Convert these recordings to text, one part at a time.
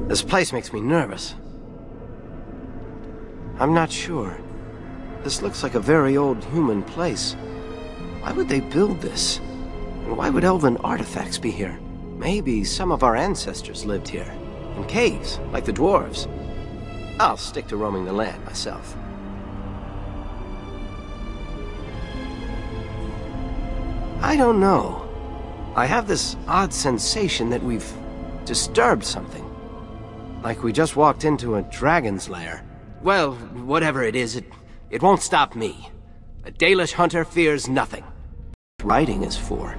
This place makes me nervous. I'm not sure. This looks like a very old human place. Why would they build this? And why would elven artifacts be here? Maybe some of our ancestors lived here. In caves, like the dwarves. I'll stick to roaming the land myself. I don't know. I have this odd sensation that we've disturbed something. Like we just walked into a dragon's lair. Well, whatever it is, it won't stop me. A Dalish hunter fears nothing. Writing is for.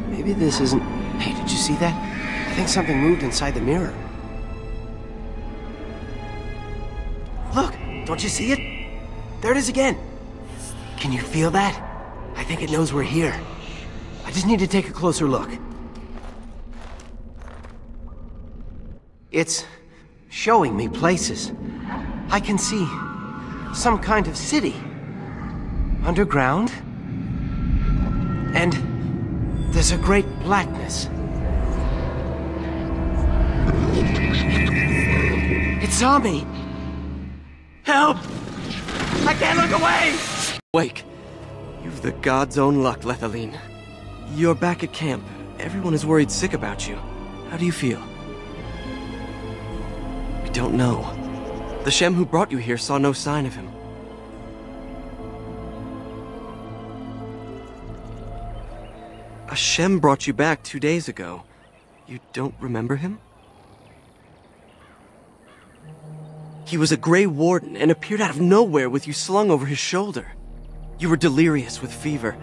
Maybe this isn't... Hey, did you see that? I think something moved inside the mirror. Look, don't you see it? There it is again. Can you feel that? I think it knows we're here. I just need to take a closer look. It's showing me places. I can see some kind of city. Underground. And there's a great blackness. It saw me! Help! I can't look away! Wake. You've the god's own luck, Lethaline. You're back at camp. Everyone is worried sick about you. How do you feel? We don't know. The Shem who brought you here saw no sign of him. A Shem brought you back 2 days ago. You don't remember him? He was a Grey Warden and appeared out of nowhere with you slung over his shoulder. You were delirious with fever.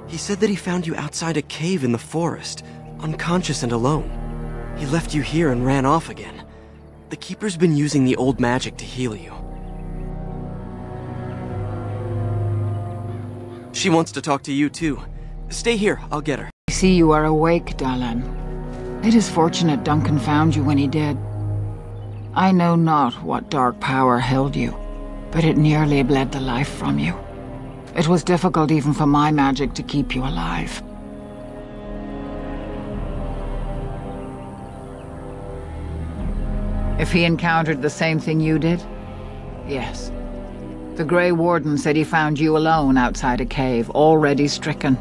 He said that he found you outside a cave in the forest, unconscious and alone. He left you here and ran off again. The Keeper's been using the old magic to heal you. She wants to talk to you too. Stay here, I'll get her. I see you are awake, Dalish. It is fortunate Duncan found you when he did. I know not what dark power held you, but it nearly bled the life from you. It was difficult even for my magic to keep you alive. If he encountered the same thing you did? Yes. The Grey Warden said he found you alone outside a cave, already stricken.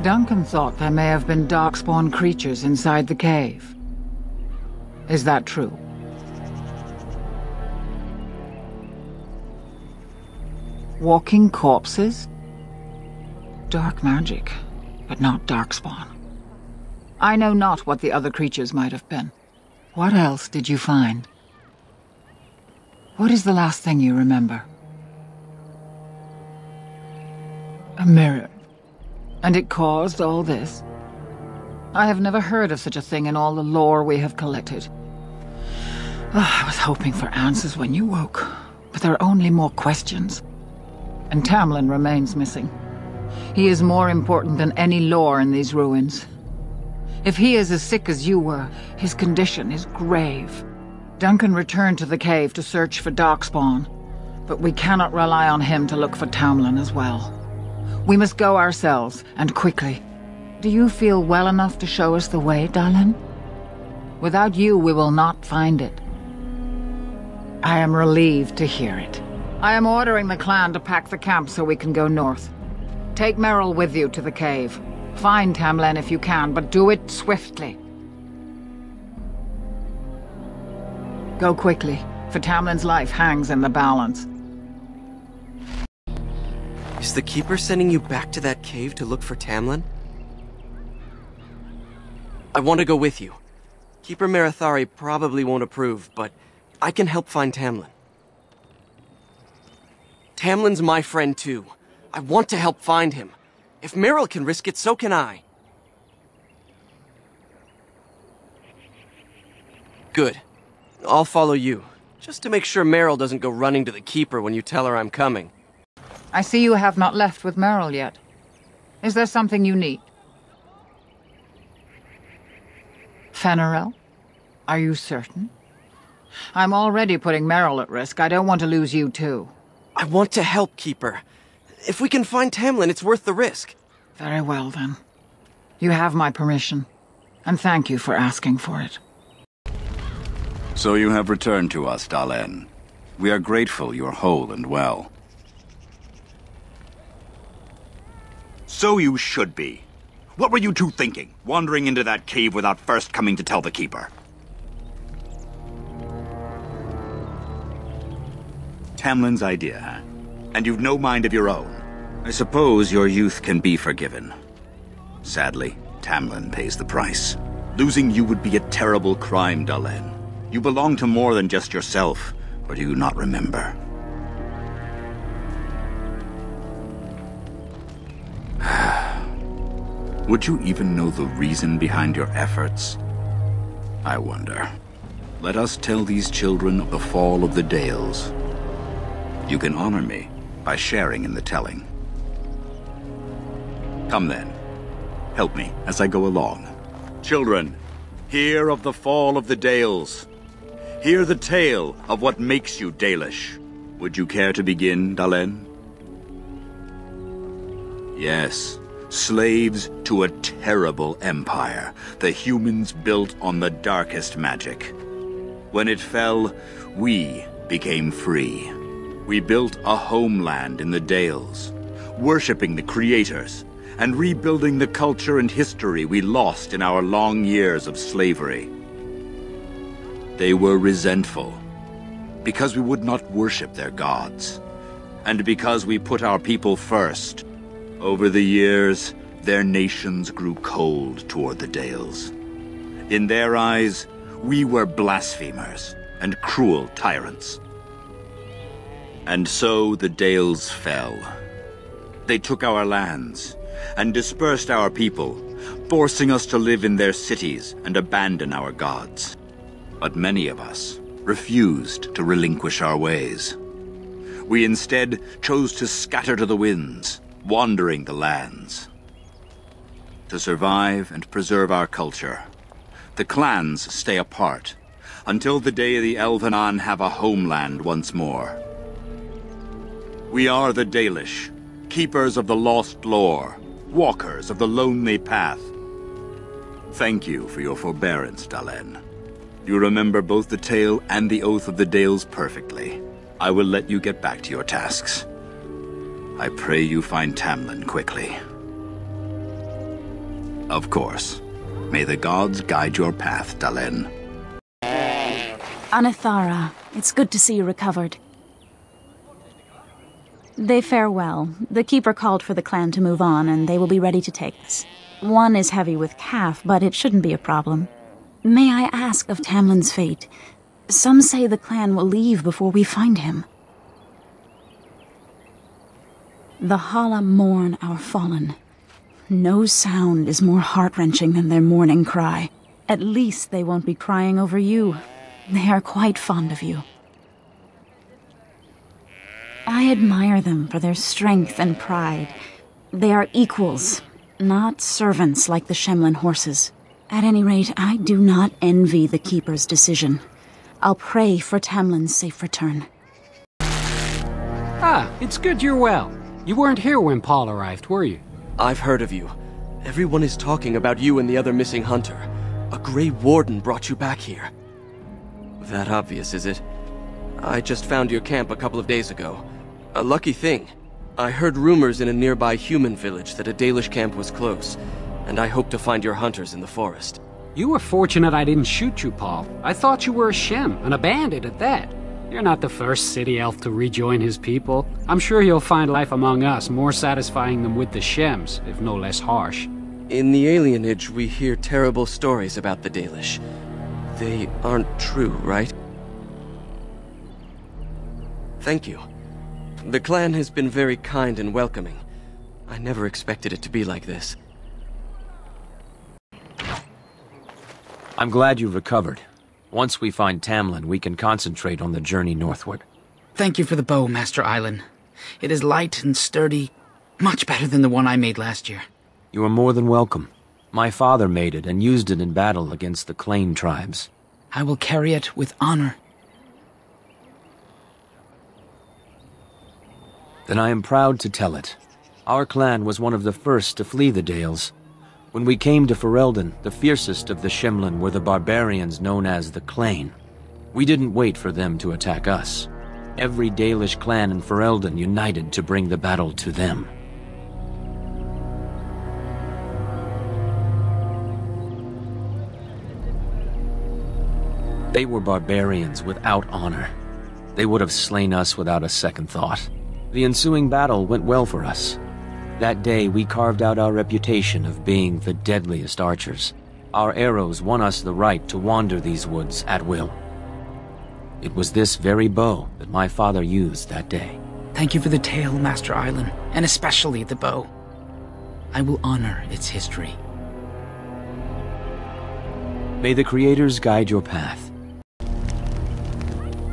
Duncan thought there may have been darkspawn creatures inside the cave. Is that true? Walking corpses? Dark magic, but not darkspawn. I know not what the other creatures might have been. What else did you find? What is the last thing you remember? A mirror. And it caused all this? I have never heard of such a thing in all the lore we have collected. I was hoping for answers when you woke, but there are only more questions. And Tamlin remains missing. He is more important than any lore in these ruins. If he is as sick as you were, his condition is grave. Duncan returned to the cave to search for Darkspawn, but we cannot rely on him to look for Tamlin as well. We must go ourselves, and quickly. Do you feel well enough to show us the way, Dalish? Without you, we will not find it. I am relieved to hear it. I am ordering the clan to pack the camp so we can go north. Take Merrill with you to the cave. Find Tamlin if you can, but do it swiftly. Go quickly, for Tamlin's life hangs in the balance. Is the Keeper sending you back to that cave to look for Tamlin? I want to go with you. Keeper Marathari probably won't approve, but I can help find Tamlin. Tamlin's my friend too. I want to help find him. If Merrill can risk it, so can I. Good. I'll follow you, just to make sure Merrill doesn't go running to the Keeper when you tell her I'm coming. I see you have not left with Merrill yet. Is there something you need? Fenarel? Are you certain? I'm already putting Merrill at risk. I don't want to lose you too. I want to help, Keeper. If we can find Tamlin, it's worth the risk. Very well, then. You have my permission. And thank you for asking for it. So you have returned to us, Dalen. We are grateful you are whole and well. So you should be. What were you two thinking, wandering into that cave without first coming to tell the Keeper? Tamlin's idea, huh? And you've no mind of your own. I suppose your youth can be forgiven. Sadly, Tamlin pays the price. Losing you would be a terrible crime, Dalen. You belong to more than just yourself, or do you not remember? Would you even know the reason behind your efforts? I wonder. Let us tell these children of the fall of the Dales. You can honor me by sharing in the telling. Come then. Help me as I go along. Children, hear of the fall of the Dales. Hear the tale of what makes you Dalish. Would you care to begin, Dalen? Yes, slaves to a terrible empire the humans built on the darkest magic. When it fell, we became free. We built a homeland in the Dales, worshipping the creators, and rebuilding the culture and history we lost in our long years of slavery. They were resentful, because we would not worship their gods, and because we put our people first. Over the years, their nations grew cold toward the Dales. In their eyes, we were blasphemers and cruel tyrants. And so the Dales fell. They took our lands and dispersed our people, forcing us to live in their cities and abandon our gods. But many of us refused to relinquish our ways. We instead chose to scatter to the winds, wandering the lands. To survive and preserve our culture, the clans stay apart until the day the Elvenan have a homeland once more. We are the Dalish, keepers of the lost lore, walkers of the lonely path. Thank you for your forbearance, Dalen. You remember both the tale and the Oath of the Dales perfectly. I will let you get back to your tasks. I pray you find Tamlin quickly. Of course. May the gods guide your path, Dalen. Anithara, it's good to see you recovered. They fare well. The Keeper called for the clan to move on, and they will be ready to take us. One is heavy with calf, but it shouldn't be a problem. May I ask of Tamlin's fate? Some say the clan will leave before we find him. The Hala mourn our fallen. No sound is more heart-wrenching than their mourning cry. At least they won't be crying over you. They are quite fond of you. I admire them for their strength and pride. They are equals, not servants like the Shemlin horses. At any rate, I do not envy the Keeper's decision. I'll pray for Tamlin's safe return. Ah, it's good you're well. You weren't here when Paul arrived, were you? I've heard of you. Everyone is talking about you and the other missing hunter. A Grey Warden brought you back here. That obvious, is it? I just found your camp a couple of days ago. A lucky thing. I heard rumors in a nearby human village that a Dalish camp was close, and I hope to find your hunters in the forest. You were fortunate I didn't shoot you, Paul. I thought you were a Shem, and a bandit at that. You're not the first city elf to rejoin his people. I'm sure you'll find life among us more satisfying than with the Shems, if no less harsh. In the alienage, we hear terrible stories about the Dalish. They aren't true, right? Thank you. The clan has been very kind and welcoming. I never expected it to be like this. I'm glad you've recovered. Once we find Tamlin, we can concentrate on the journey northward. Thank you for the bow, Master Island. It is light and sturdy, much better than the one I made last year. You are more than welcome. My father made it and used it in battle against the Clane tribes. I will carry it with honor. Then I am proud to tell it. Our clan was one of the first to flee the Dales. When we came to Ferelden, the fiercest of the Shemlin were the barbarians known as the Clane. We didn't wait for them to attack us. Every Dalish clan in Ferelden united to bring the battle to them. They were barbarians without honor. They would have slain us without a second thought. The ensuing battle went well for us. That day, we carved out our reputation of being the deadliest archers. Our arrows won us the right to wander these woods at will. It was this very bow that my father used that day. Thank you for the tale, Master Island, and especially the bow. I will honor its history. May the Creators guide your path.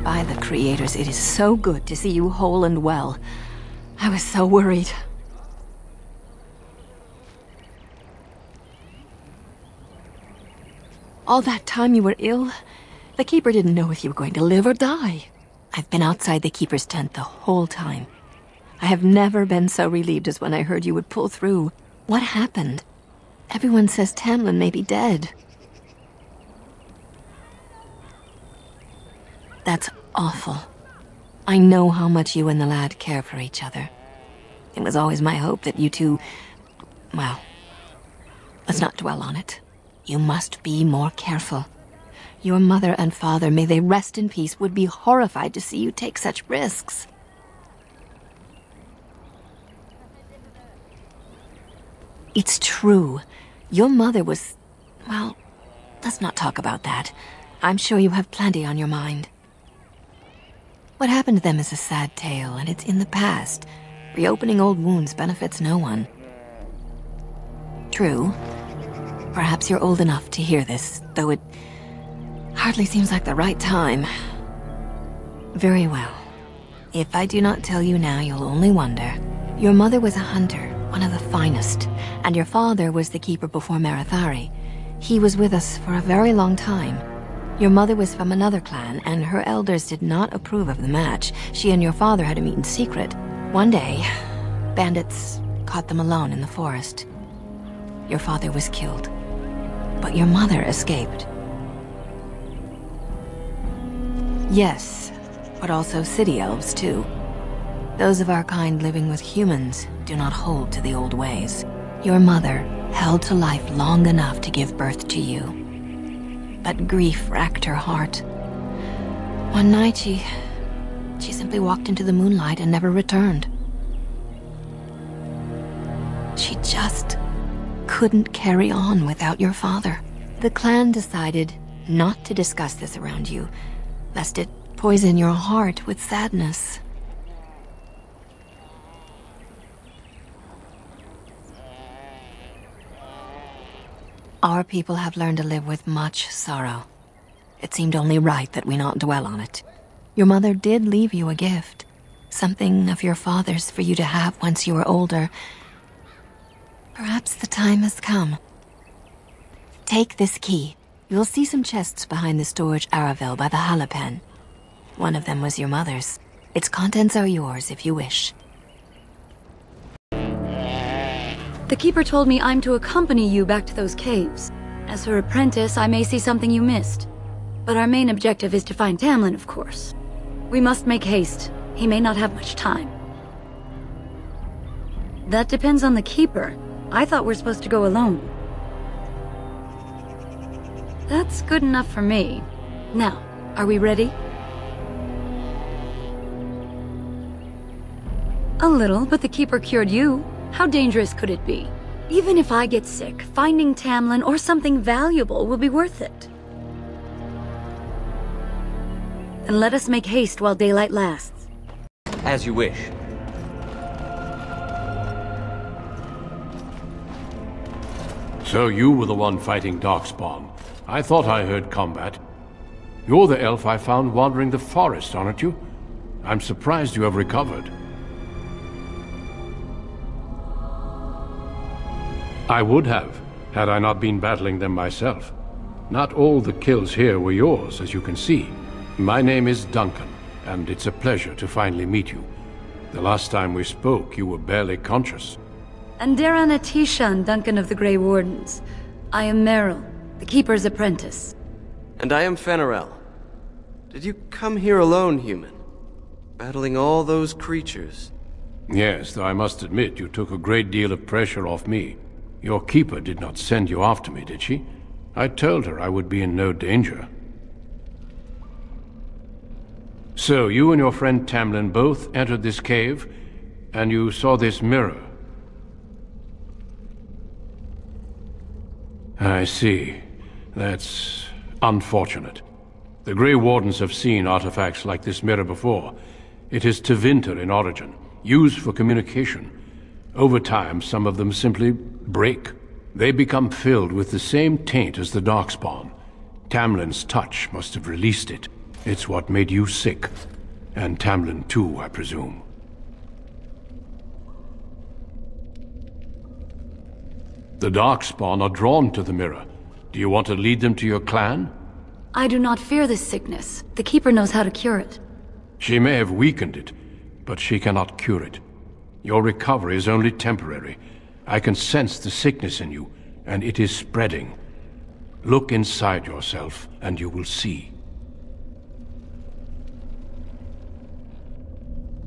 By the Creators, it is so good to see you whole and well. I was so worried. All that time you were ill, the Keeper didn't know if you were going to live or die. I've been outside the Keeper's tent the whole time. I have never been so relieved as when I heard you would pull through. What happened? Everyone says Tamlin may be dead. That's awful. I know how much you and the lad care for each other. It was always my hope that you two... well, let's not dwell on it. You must be more careful. Your mother and father, may they rest in peace, would be horrified to see you take such risks. It's true. Your mother was... well, let's not talk about that. I'm sure you have plenty on your mind. What happened to them is a sad tale, and it's in the past. Reopening old wounds benefits no one. True. Perhaps you're old enough to hear this, though it hardly seems like the right time. Very well. If I do not tell you now, you'll only wonder. Your mother was a hunter, one of the finest, and your father was the Keeper before Marathari. He was with us for a very long time. Your mother was from another clan, and her elders did not approve of the match. She and your father had to meet in secret. One day, bandits caught them alone in the forest. Your father was killed, but your mother escaped. Yes, but also city elves, too. Those of our kind living with humans do not hold to the old ways. Your mother held to life long enough to give birth to you. But grief racked her heart. One night she simply walked into the moonlight and never returned. She just couldn't carry on without your father. The clan decided not to discuss this around you, lest it poison your heart with sadness. Our people have learned to live with much sorrow. It seemed only right that we not dwell on it. Your mother did leave you a gift. Something of your father's for you to have once you are older. Perhaps the time has come. Take this key. You'll see some chests behind the storage Aravel by the Halapen. One of them was your mother's. Its contents are yours if you wish. The Keeper told me I'm to accompany you back to those caves. As her apprentice, I may see something you missed. But our main objective is to find Tamlin, of course. We must make haste. He may not have much time. That depends on the Keeper. I thought we're supposed to go alone. That's good enough for me. Now, are we ready? A little, but the Keeper cured you. How dangerous could it be? Even if I get sick, finding Tamlin or something valuable will be worth it. Then let us make haste while daylight lasts. As you wish. So you were the one fighting Darkspawn. I thought I heard combat. You're the elf I found wandering the forest, aren't you? I'm surprised you have recovered. I would have, had I not been battling them myself. Not all the kills here were yours, as you can see. My name is Duncan, and it's a pleasure to finally meet you. The last time we spoke, you were barely conscious. Anderana Tishan, Duncan of the Grey Wardens. I am Meryl, the Keeper's apprentice. And I am Fenarel. Did you come here alone, human? Battling all those creatures? Yes, though I must admit you took a great deal of pressure off me. Your keeper did not send you after me, did she? I told her I would be in no danger. So, you and your friend Tamlin both entered this cave, and you saw this mirror. I see. That's unfortunate. The Grey Wardens have seen artifacts like this mirror before. It is Tevinter in origin, used for communication. Over time, some of them simply break. They become filled with the same taint as the Darkspawn. Tamlin's touch must have released it. It's what made you sick. And Tamlin too, I presume. The Darkspawn are drawn to the mirror. Do you want to lead them to your clan? I do not fear this sickness. The Keeper knows how to cure it. She may have weakened it, but she cannot cure it. Your recovery is only temporary. I can sense the sickness in you, and it is spreading. Look inside yourself, and you will see.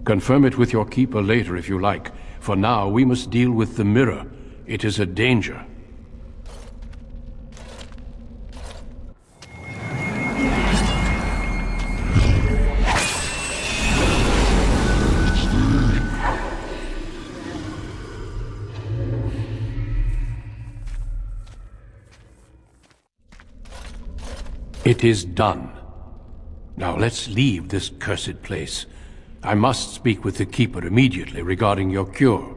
Confirm it with your keeper later if you like. For now, we must deal with the mirror. It is a danger. It is done. Now let's leave this cursed place. I must speak with the Keeper immediately regarding your cure.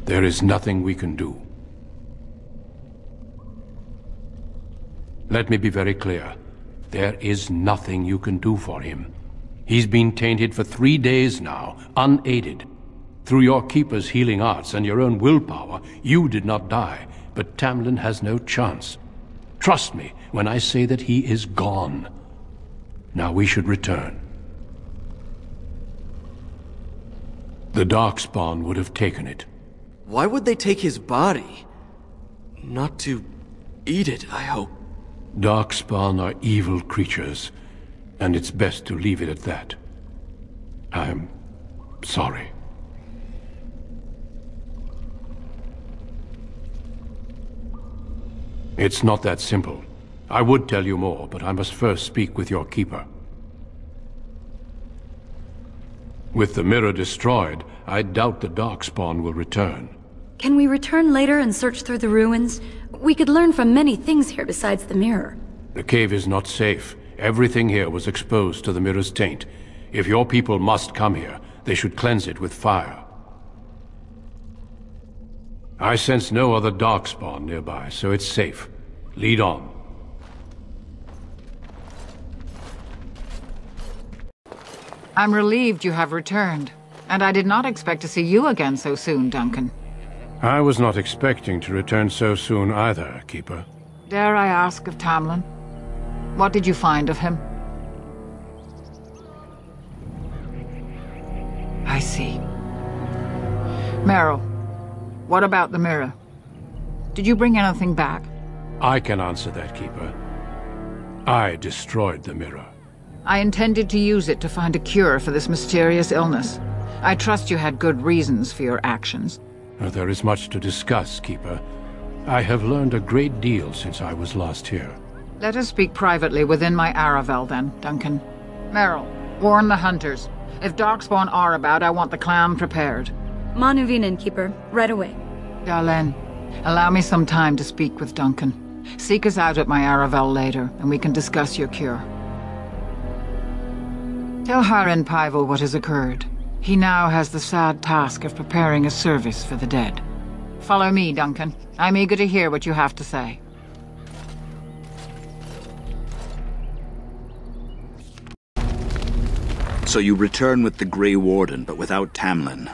There is nothing we can do. Let me be very clear. There is nothing you can do for him. He's been tainted for 3 days now, unaided. Through your Keeper's healing arts and your own willpower, you did not die, but Tamlin has no chance. Trust me when I say that he is gone. Now we should return. The Darkspawn would have taken it. Why would they take his body? Not to eat it, I hope. Darkspawn are evil creatures, and it's best to leave it at that. I'm sorry. It's not that simple. I would tell you more, but I must first speak with your Keeper. With the mirror destroyed, I doubt the Darkspawn will return. Can we return later and search through the ruins? We could learn from many things here besides the mirror. The cave is not safe. Everything here was exposed to the mirror's taint. If your people must come here, they should cleanse it with fire. I sense no other Darkspawn nearby, so it's safe. Lead on. I'm relieved you have returned, and I did not expect to see you again so soon, Duncan. I was not expecting to return so soon either, Keeper. Dare I ask of Tamlin? What did you find of him? I see. Meryl, what about the mirror? Did you bring anything back? I can answer that, Keeper. I destroyed the mirror. I intended to use it to find a cure for this mysterious illness. I trust you had good reasons for your actions. There is much to discuss, Keeper. I have learned a great deal since I was last here. Let us speak privately within my Aravel, then, Duncan. Meryl, warn the hunters. If Darkspawn are about, I want the clan prepared. Manuvinen, Keeper. Right away. Dalen, allow me some time to speak with Duncan. Seek us out at my Aravel later, and we can discuss your cure. Tell Haren Paival what has occurred. He now has the sad task of preparing a service for the dead. Follow me, Duncan. I'm eager to hear what you have to say. So you return with the Grey Warden, but without Tamlin.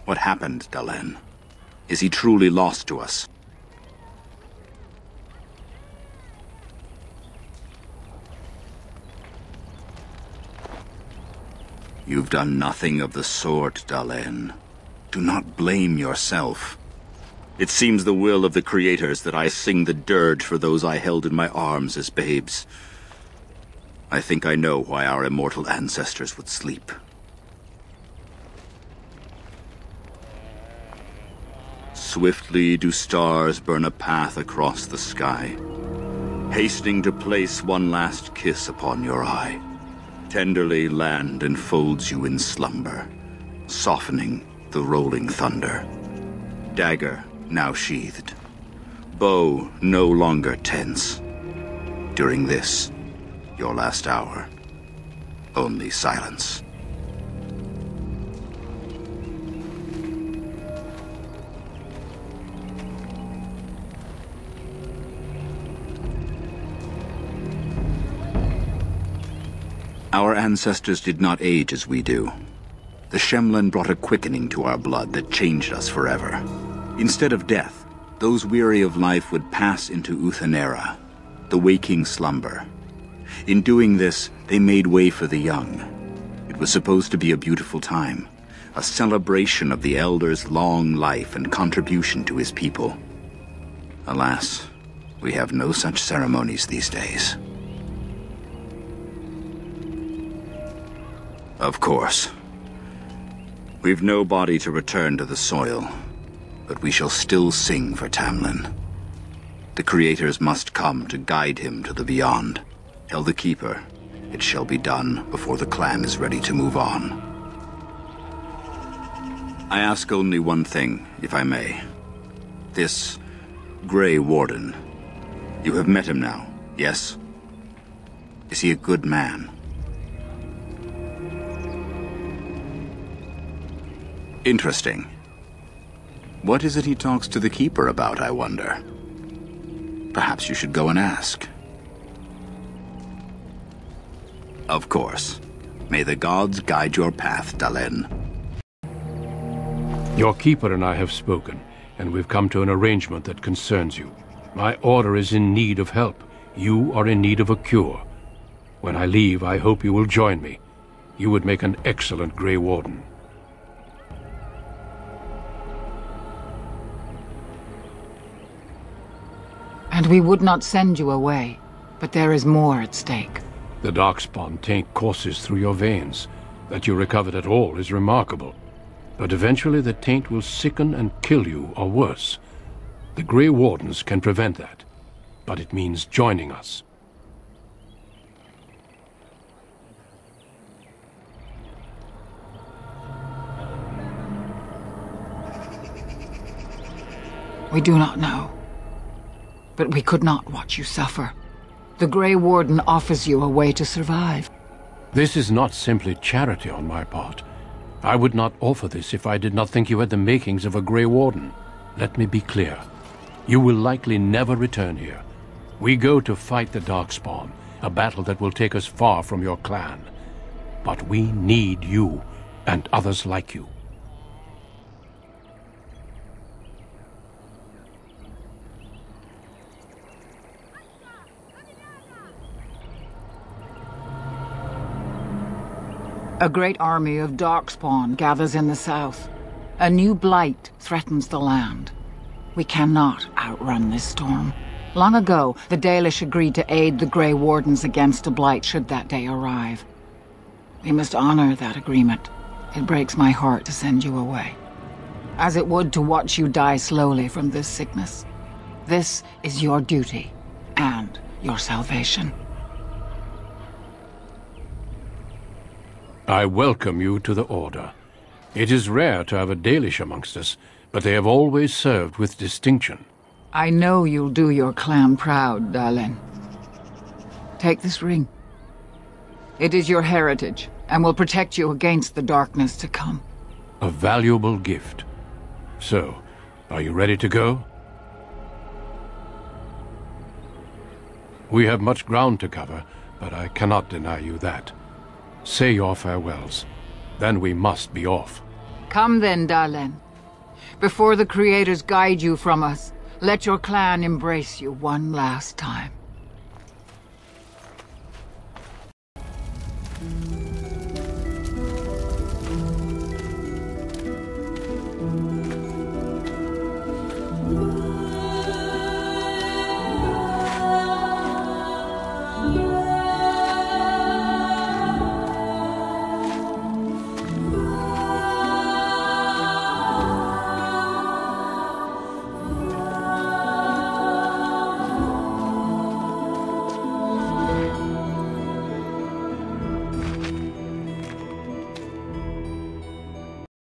What happened, Dalen? Is he truly lost to us? You've done nothing of the sort, Dalen. Do not blame yourself. It seems the will of the creators that I sing the dirge for those I held in my arms as babes. I think I know why our immortal ancestors would sleep. Swiftly do stars burn a path across the sky, hastening to place one last kiss upon your eye. Tenderly land enfolds you in slumber, softening the rolling thunder. Dagger now sheathed, bow no longer tense. During this, your last hour, only silence. Our ancestors did not age as we do. The Shemlen brought a quickening to our blood that changed us forever. Instead of death, those weary of life would pass into Uthanera, the waking slumber. In doing this, they made way for the young. It was supposed to be a beautiful time, a celebration of the Elder's long life and contribution to his people. Alas, we have no such ceremonies these days. Of course. We've no body to return to the soil, but we shall still sing for Tamlin. The creators must come to guide him to the beyond. Tell the Keeper, it shall be done before the clan is ready to move on. I ask only one thing, if I may. This Grey Warden, you have met him now, yes? Is he a good man? Interesting. What is it he talks to the Keeper about, I wonder? Perhaps you should go and ask. Of course. May the gods guide your path, Dalen. Your Keeper and I have spoken, and we've come to an arrangement that concerns you. My order is in need of help. You are in need of a cure. When I leave, I hope you will join me. You would make an excellent Grey Warden. And we would not send you away, but there is more at stake. The Darkspawn taint courses through your veins. That you recovered at all is remarkable. But eventually the taint will sicken and kill you, or worse. The Grey Wardens can prevent that, but it means joining us. We do not know. But we could not watch you suffer. The Grey Warden offers you a way to survive. This is not simply charity on my part. I would not offer this if I did not think you had the makings of a Grey Warden. Let me be clear. You will likely never return here. We go to fight the Darkspawn, a battle that will take us far from your clan. But we need you, and others like you. A great army of Darkspawn gathers in the south. A new blight threatens the land. We cannot outrun this storm. Long ago, the Dalish agreed to aid the Grey Wardens against a blight should that day arrive. We must honor that agreement. It breaks my heart to send you away, as it would to watch you die slowly from this sickness. This is your duty, and your salvation. I welcome you to the Order. It is rare to have a Dalish amongst us, but they have always served with distinction. I know you'll do your clan proud, Dalen. Take this ring. It is your heritage, and will protect you against the darkness to come. A valuable gift. So, are you ready to go? We have much ground to cover, but I cannot deny you that. Say your farewells. Then we must be off. Come then, Dalen. Before the creators guide you from us, let your clan embrace you one last time. you.